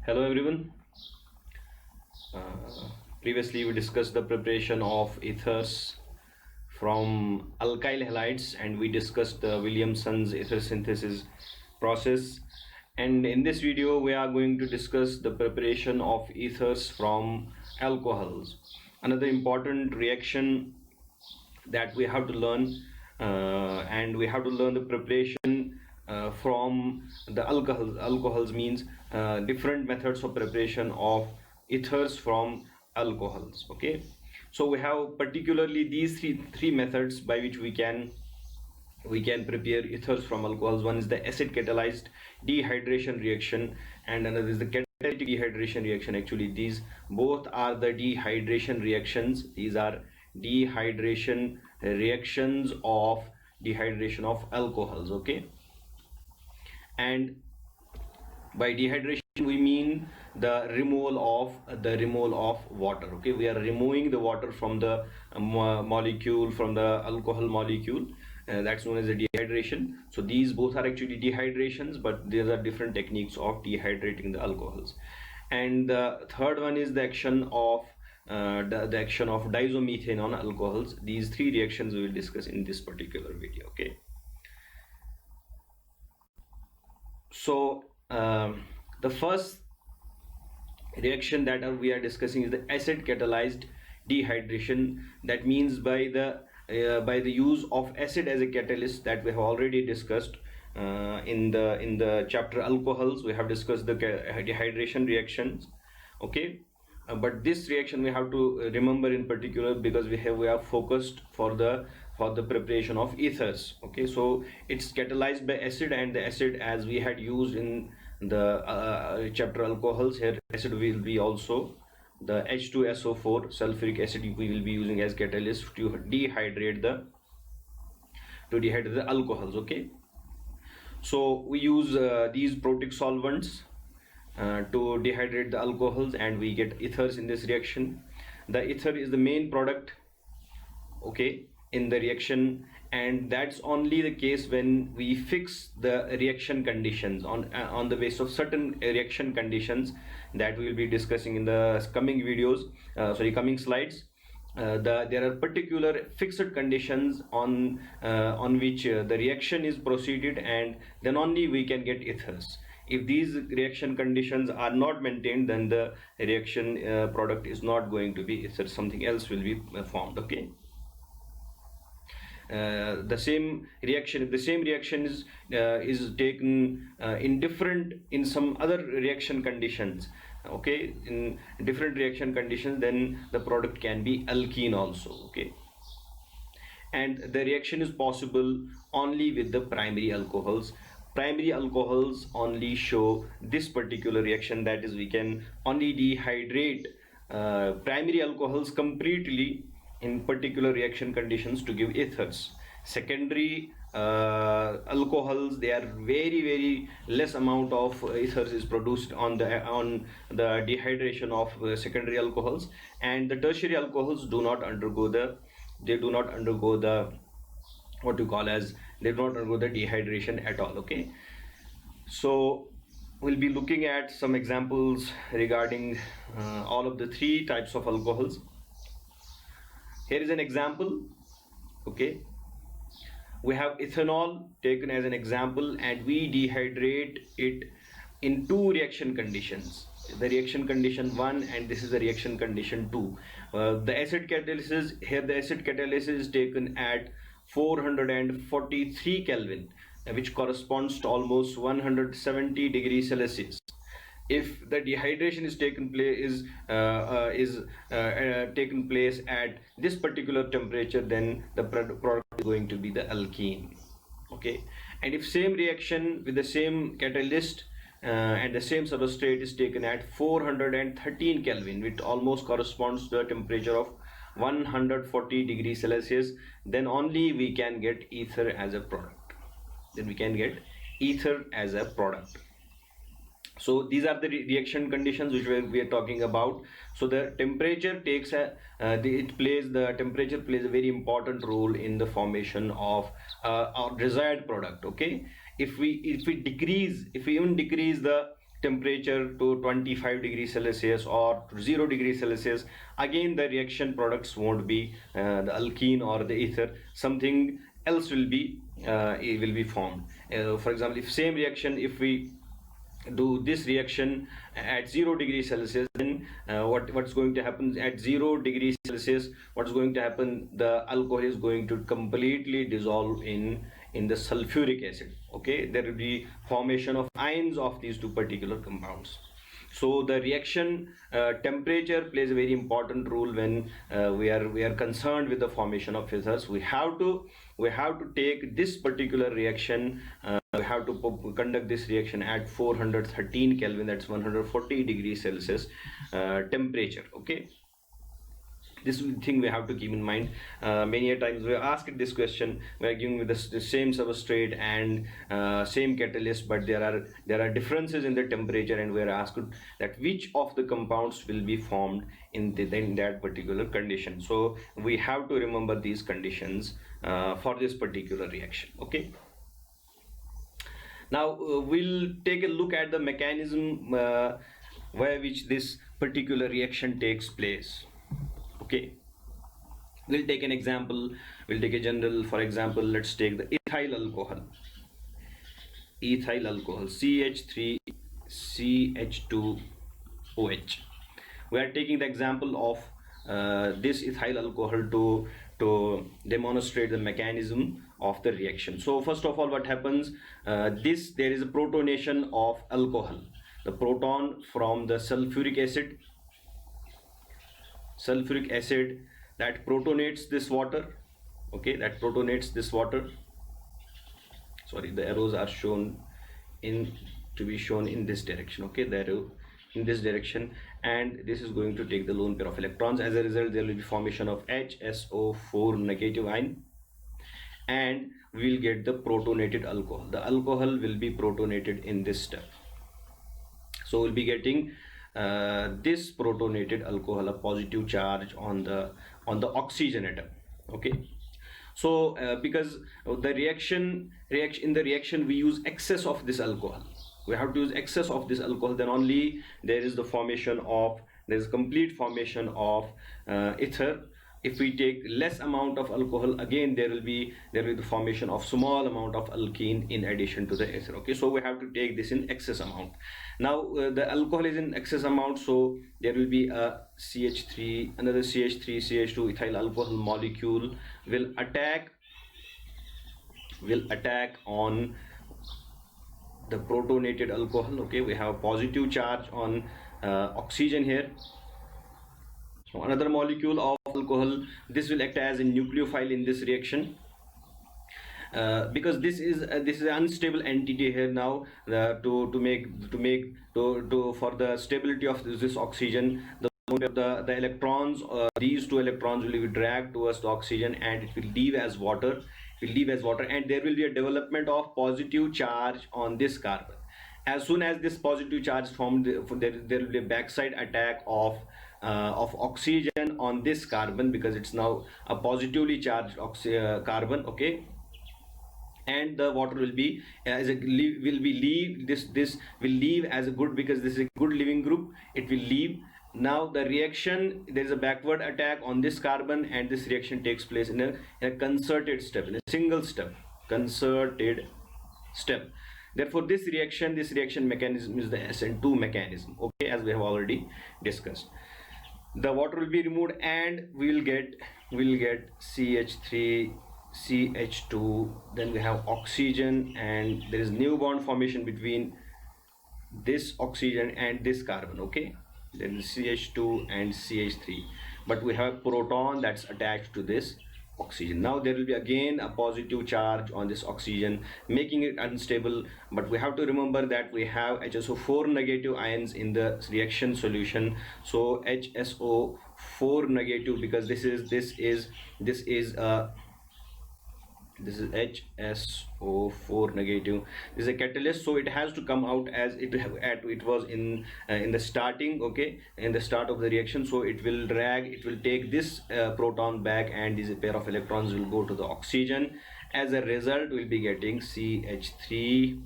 Hello everyone. Previously we discussed the preparation of ethers from alkyl halides and we discussed the Williamson's ether synthesis process, and in this video we are going to discuss the preparation of ethers from alcohols. Another important reaction that we have to learn, and we have to learn the preparation from the alcohols. Alcohols means different methods of preparation of ethers from alcohols. Okay, so we have particularly these three methods by which we can prepare ethers from alcohols. One is the acid catalyzed dehydration reaction and another is the catalytic dehydration reaction. Actually these both are the dehydration reactions. These are dehydration reactions of dehydration of alcohols. Okay, and by dehydration we mean the removal of water. Okay, we are removing the water from the molecule, from the alcohol molecule. That's known as a dehydration. So these both are actually dehydrations, but these are different techniques of dehydrating the alcohols. And the third one is the action of the action of diazomethane on alcohols. These three reactions we will discuss in this particular video. Okay, so the first reaction that we are discussing is the acid catalyzed dehydration. That means by the use of acid as a catalyst, that we have already discussed in the chapter alcohols. We have discussed the dehydration reactions. Okay, but this reaction we have to remember in particular because we are focused for the preparation of ethers. Okay, so it's catalyzed by acid, and the acid, as we had used in the chapter alcohols, here acid will be also the H2SO4 sulfuric acid we will be using as catalyst to dehydrate the alcohols. Okay, so we use these protic solvents to dehydrate the alcohols and we get ethers in this reaction. The ether is the main product, okay, in the reaction, and that's only the case when we fix the reaction conditions on the basis of certain reaction conditions that we will be discussing in the coming videos, coming slides. There are particular fixed conditions on which the reaction is proceeded, and then only we can get ethers. If these reaction conditions are not maintained, then the reaction product is not going to be ether. Something else will be formed. Okay, the same reaction, if the same reaction is taken in some other reaction conditions, okay, in different reaction conditions, then the product can be alkene also. Okay, and the reaction is possible only with the primary alcohols. Primary alcohols only show this particular reaction, that is we can only dehydrate primary alcohols completely in particular reaction conditions to give ethers. Secondary alcohols, they are very less amount of ethers is produced on the dehydration of secondary alcohols, and the tertiary alcohols do not undergo the what you call as they do not undergo the dehydration at all. Okay, so we'll be looking at some examples regarding all of the three types of alcohols. Here is an example. Okay, we have ethanol taken as an example, and we dehydrate it in two reaction conditions, the reaction condition 1 and this is the reaction condition 2. The acid catalysis, here the acid catalysis is taken at 443 Kelvin, which corresponds to almost 170 degrees Celsius. If the dehydration is taken place at this particular temperature, then the product is going to be the alkene. Okay, and if same reaction with the same catalyst and the same substrate is taken at 413 Kelvin, which almost corresponds to the temperature of 140 degrees Celsius, then only we can get ether as a product. So these are the reaction conditions which we are talking about. So the temperature the temperature plays a very important role in the formation of our desired product. Okay, if we even decrease the temperature to 25 degrees Celsius or 0 degrees Celsius, again the reaction products won't be the alkene or the ether. Something else will be it will be formed. For example, if same reaction, if we do this reaction at 0 degrees Celsius, then what's going to happen at 0 degrees Celsius? What's going to happen? The alcohol is going to completely dissolve in the sulfuric acid. Okay, there will be formation of ions of these two particular compounds. So the reaction temperature plays a very important role when we are concerned with the formation of ethers. We have to take this particular reaction. We have to conduct this reaction at 413 Kelvin, that's 140 degrees Celsius temperature. Okay, this thing we have to keep in mind. Many a times we are asked this question, we are giving with the same substrate and same catalyst, but there are differences in the temperature, and we are asked that which of the compounds will be formed in that particular condition. So we have to remember these conditions for this particular reaction. Okay, now we'll take a look at the mechanism by which this particular reaction takes place. Okay, we'll take an example. We'll take a general, for example, let's take the ethyl alcohol. Ethyl alcohol, CH3CH2OH. We are taking the example of this ethyl alcohol to demonstrate the mechanism of the reaction. So first of all, what happens? There is a protonation of alcohol. The proton from the sulfuric acid that protonates this water. Okay, that protonates this water. Sorry, the arrows are shown in this direction. Okay, the arrow in this direction, and this is going to take the lone pair of electrons. As a result, there will be formation of HSO4 negative ion, and we will get the protonated alcohol. The alcohol will be protonated in this step. So we'll be getting this protonated alcohol, a positive charge on the oxygen atom. Okay, so because the reaction in the reaction we use excess of this alcohol, we have to use excess of this alcohol, then only there is complete formation of ether. If we take less amount of alcohol, again there will be the formation of small amount of alkene in addition to the ether. Okay, so we have to take this in excess amount. Now the alcohol is in excess amount, so there will be a another CH3CH2 ethyl alcohol molecule will attack on the protonated alcohol. Okay, we have a positive charge on oxygen here. So another molecule of alcohol, this will act as a nucleophile in this reaction. Because this is an unstable entity here now. For the stability of this oxygen, the electrons, these two electrons will be dragged towards the oxygen, and it will leave as water. And there will be a development of positive charge on this carbon. As soon as this positive charge formed, there will be a backside attack of oxygen on this carbon, because it's now a positively charged carbon. Okay, and the water will be this will leave as a good, because this is a good living group. It will leave. Now the reaction, there is a backward attack on this carbon, and this reaction takes place in a concerted step, in a single step, concerted step. Therefore this reaction mechanism is the SN2 mechanism. Okay, as we have already discussed. The water will be removed, and we will get CH3CH2. then we have oxygen, and there is new bond formation between this oxygen and this carbon. Okay, then CH2 and CH3, but we have a proton that's attached to this oxygen. Now there will be again a positive charge on this oxygen, making it unstable. But we have to remember that we have HSO4 negative ions in the reaction solution. So HSO4 negative, because this is HSO4 negative. This is a catalyst, so it has to come out as it was in the starting. Okay, in the start of the reaction, so it will take this proton back, and this pair of electrons will go to the oxygen. As a result, we'll be getting CH3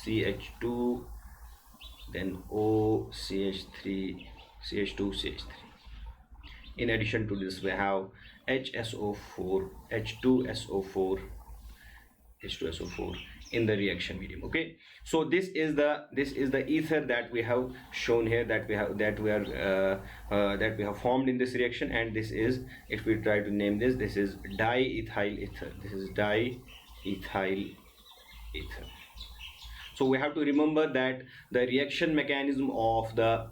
CH2 then OCH3, CH2, CH3. In addition to this, we have HSO4, H2SO4, H2SO4 in the reaction medium. Okay, so this is the ether that we have shown here, that we have formed in this reaction. And this is, if we try to name this, this is diethyl ether. This is diethyl ether. So we have to remember that the reaction mechanism of the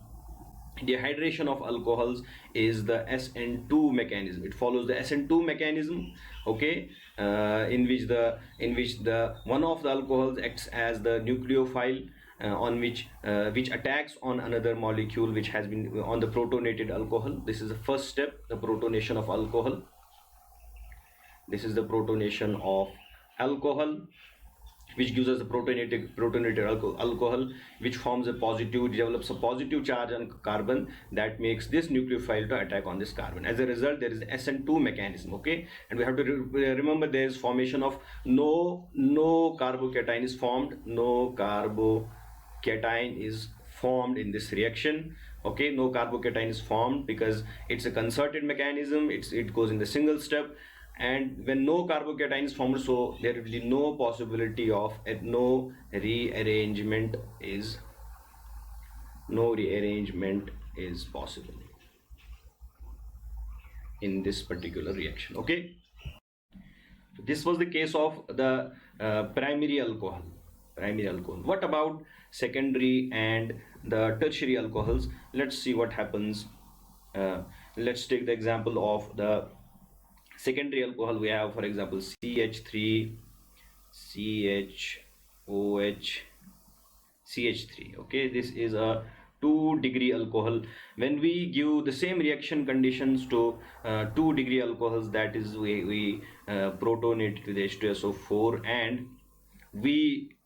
dehydration of alcohols is the SN2 mechanism. It follows the SN2 mechanism, okay, in which the one of the alcohols acts as the nucleophile, on which attacks on another molecule which has been on the protonated alcohol. This is the first step, the protonation of alcohol. This is the protonation of alcohol, which gives us the protonated alcohol, which forms a positive, develops a positive charge on carbon that makes this nucleophile to attack on this carbon. As a result, there is SN2 mechanism, okay, and we have to remember there is formation of no carbocation is formed. No carbocation is formed in this reaction. Okay, no carbocation is formed because it's a concerted mechanism. It goes in the single step. And when no carbocation is formed, so there will be no possibility of no rearrangement is possible in this particular reaction. Okay, this was the case of the primary alcohol. What about secondary and the tertiary alcohols? Let's see what happens. Let's take the example of the secondary alcohol. We have, for example, CH3, CHOH, CH3. Okay, this is a 2-degree alcohol. When we give the same reaction conditions to 2-degree alcohols, that is, we protonate with H2SO4 and we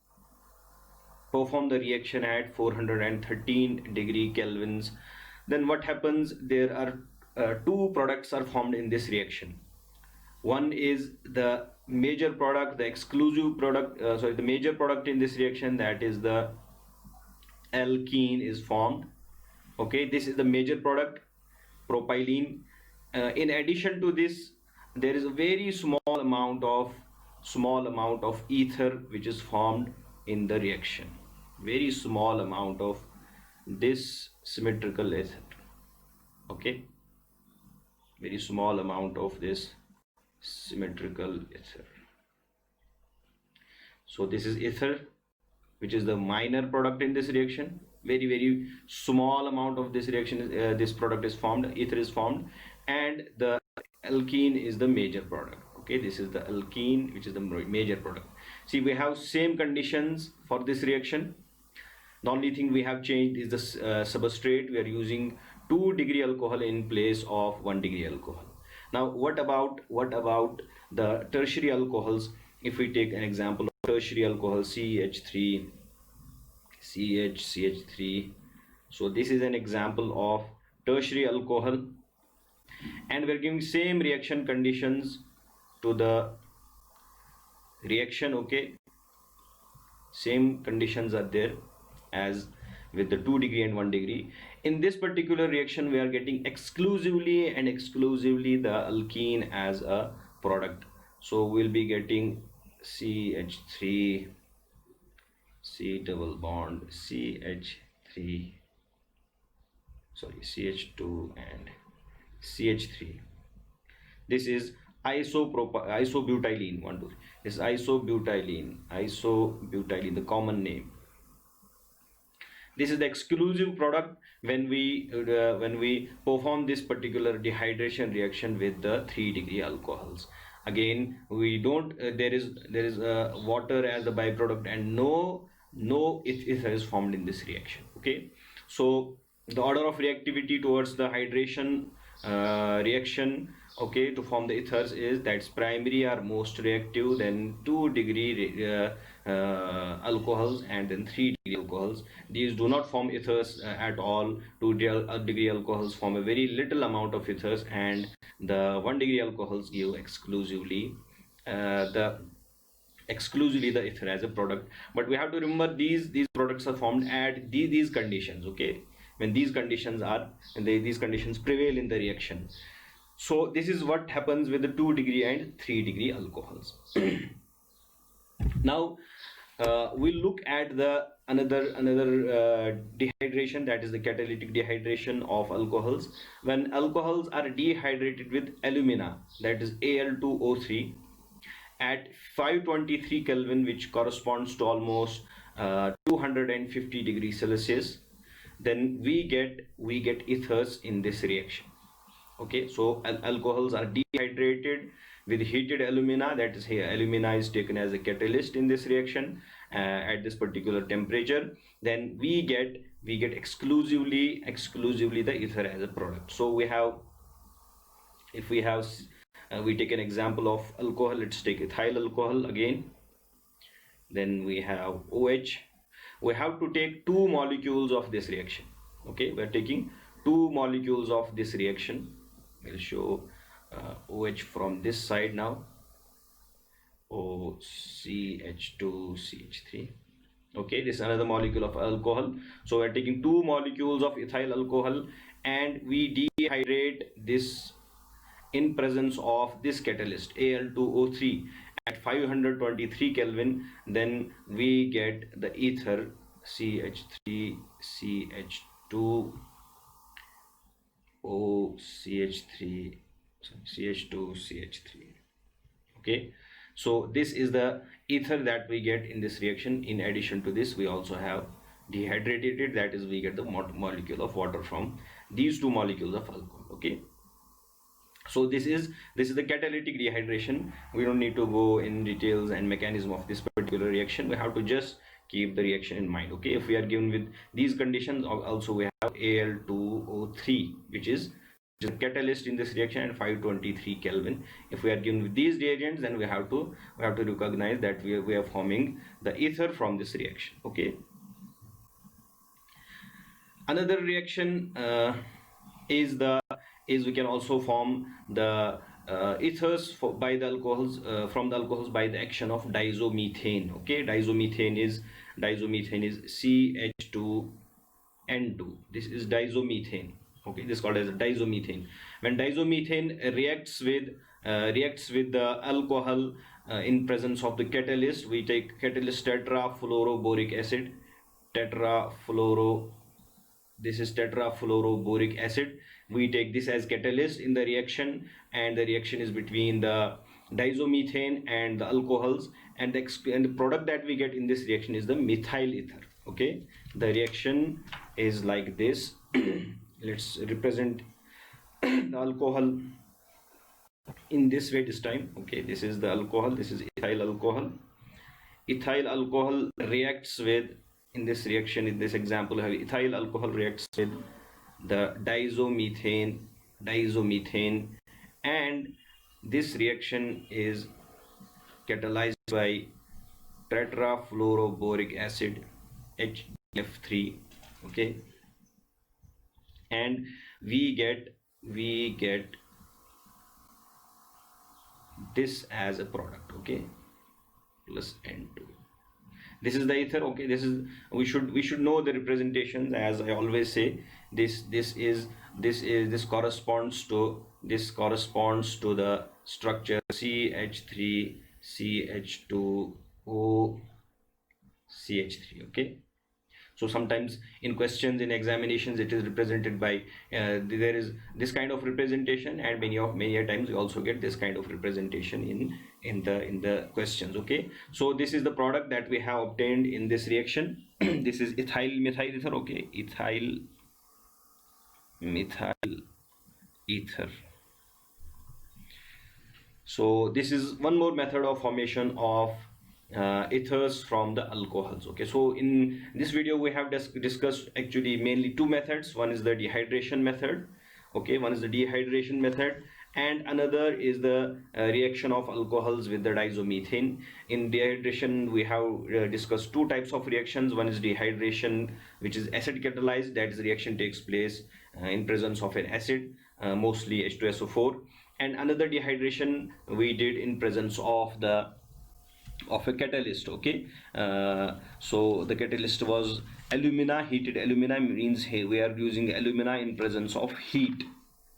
perform the reaction at 413 degree kelvins, then what happens? There are two products are formed in this reaction. One is the major product, the exclusive product, the major product in this reaction, that is the alkene is formed. Okay, this is the major product, propylene. In addition to this, there is a very small amount of ether which is formed in the reaction. Very small amount of this symmetrical ether. Okay, very small amount of this symmetrical ether. So this is ether, which is the minor product in this reaction. Very small amount of this reaction, this product is formed, ether is formed, and the alkene is the major product. Okay, this is the alkene, which is the major product. See, we have same conditions for this reaction. The only thing we have changed is the substrate. We are using 2-degree alcohol in place of 1-degree alcohol. Now, what about the tertiary alcohols? If we take an example of tertiary alcohol, CH3, CH3. So this is an example of tertiary alcohol, and we're giving same reaction conditions to the reaction. Okay, same conditions are there as with the 2-degree and 1-degree. In this particular reaction, we are getting exclusively the alkene as a product. So we'll be getting CH3, C double bond, CH3, sorry, CH2 and CH3. This is isobutylene. This is isobutylene, the common name. This is the exclusive product when we perform this particular dehydration reaction with the 3-degree alcohols. Again, we don't there is water as a byproduct, and no ether is formed in this reaction. Okay, so the order of reactivity towards the hydration reaction, okay, to form the ethers is that's primary are most reactive, then 2-degree alcohols, and then 3-degree alcohols. These do not form ethers at all. 2-degree alcohols form a very little amount of ethers, and the 1-degree alcohols give exclusively the ether as a product. But we have to remember these products products are formed at these conditions, okay, when these conditions are, and these conditions prevail in the reaction. So this is what happens with the 2 degree and 3 degree alcohols. Now we'll look at the another dehydration, that is the catalytic dehydration of alcohols. When alcohols are dehydrated with alumina, that is Al2O3, at 523 Kelvin, which corresponds to almost 250 degrees Celsius, then we get ethers in this reaction. Okay, so alcohols are dehydrated with heated alumina, that is here alumina is taken as a catalyst in this reaction at this particular temperature. Then we get exclusively the ether as a product. So we have, if we have we take an example of alcohol, let's take ethyl alcohol again. Then we have OH. We have to take 2 molecules of this reaction. Okay, we are taking 2 molecules of this reaction. We'll show OH from this side now. OCH2CH3. Okay, this is another molecule of alcohol. So we are taking 2 molecules of ethyl alcohol and we dehydrate this in presence of this catalyst Al2O3 at 523 Kelvin. Then we get the ether CH3 CH2 OCH3 CH2 CH3. Okay, so this is the ether that we get in this reaction. In addition to this, we also have dehydrated it, that is we get the molecule of water from these 2 molecules of alcohol. Okay, so this is the catalytic dehydration. We don't need to go in details and mechanism of this particular reaction. We have to just keep the reaction in mind. Okay, if we are given with these conditions, also we have Al2O3, which is the catalyst in this reaction at 523 Kelvin. If we are given with these reagents, then we have to recognize that we are forming the ether from this reaction. Okay, another reaction is we can also form the ethers by the alcohols from the alcohols by the action of diazomethane. Okay, diazomethane is CH2N2. This is diazomethane. Okay, this is called as diazomethane. When diazomethane reacts with the alcohol in presence of the catalyst, we take catalyst tetrafluoroboric acid. This is tetrafluoroboric acid. We take this as catalyst in the reaction, and the reaction is between the diazomethane and the alcohols, and the product that we get in this reaction is the methyl ether. Okay, the reaction is like this. Let's represent the alcohol in this way this time. Okay, this is the alcohol, this is ethyl alcohol. Ethyl alcohol reacts with, in this reaction, in this example, have ethyl alcohol reacts with the diazomethane, and this reaction is catalyzed by tetrafluoroboric acid, HF3. Okay, and we get this as a product. Okay, plus N2. This is the ether. Okay, this is, we should know the representations. As I always say, this corresponds to the structure CH3 CH2O CH3. Okay, so sometimes in questions, in examinations, it is represented by there is this kind of representation, and many times we also get this kind of representation in the questions. Okay, so this is the product that we have obtained in this reaction. This is ethyl methyl ether. Okay, ethyl methyl ether. So this is one more method of formation of ethers from the alcohols. Okay, so in this video we have discussed actually mainly 2 methods. One is the dehydration method. Okay, one is the dehydration method, and another is the reaction of alcohols with the diazomethane. In dehydration, we have discussed 2 types of reactions. One is dehydration, which is acid catalyzed, that is, the reaction takes place in presence of an acid, mostly H2SO4, and another dehydration we did in presence of the of a catalyst. Okay, so the catalyst was alumina. Heated alumina means we are using alumina in presence of heat.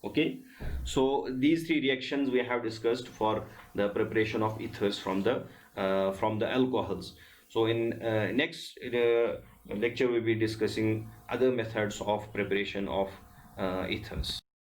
Okay, so these three reactions we have discussed for the preparation of ethers from the alcohols. So in next lecture we'll be discussing other methods of preparation of ethers.